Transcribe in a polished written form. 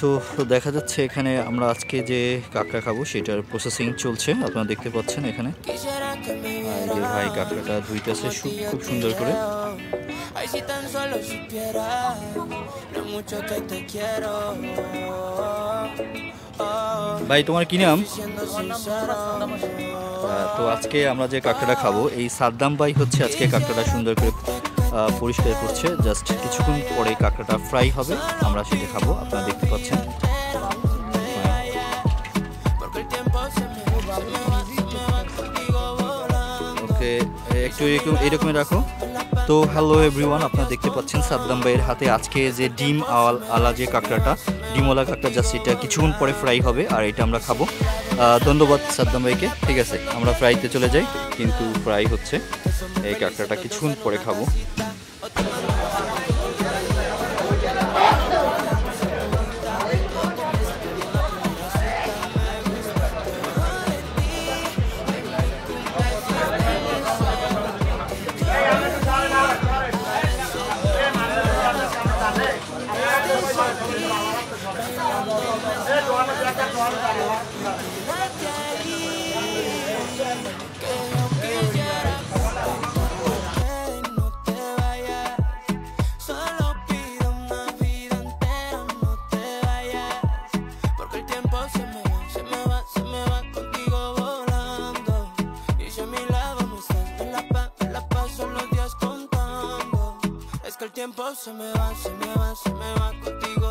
তো দেখা যাচ্ছে এখানে আমরা আজকে যে কাঁকড়া খাবো সেটার প্রসেসিং চলছে, আপনারা দেখতে পাচ্ছেন এখানে। আর এই যে ভাই কাঁকড়াটা ধুইতেছে খুব সুন্দর করে। ভাই তোমার কি নাম? তো আজকে আমরা যে কাঁকড়াটা খাবো এই সাদ্দাম ভাই হচ্ছে আজকে কাঁকড়াটা সুন্দর করে পরিষ্কার করছে। জাস্ট কিছুক্ষণ পরে কাঁকড়াটা ফ্রাই হবে, আমরা সেটা খাবো, আপনারা দেখতে পাচ্ছেন। ওকে, একটু এরকমই রাখো। তো হ্যালো এভরিওয়ান, আপনারা দেখতে পাচ্ছেন সাদ্দাম ভাইয়ের হাতে আজকে যে ডিম আলা যে কাঁকড়াটা, ডিমওয়ালা কাঁকড়া, জাস্ট এটা কিছুক্ষণ পরে ফ্রাই হবে আর এটা আমরা খাবো। ধন্যবাদ সাদ্দাম ভাইকে। ঠিক আছে, আমরা ফ্রাইতে চলে যাই, কিন্তু ফ্রাই হচ্ছে, এই কাঁকড়াটা কিছুক্ষণ পরে খাবো। El tiempo se me va, se me va, se me va contigo.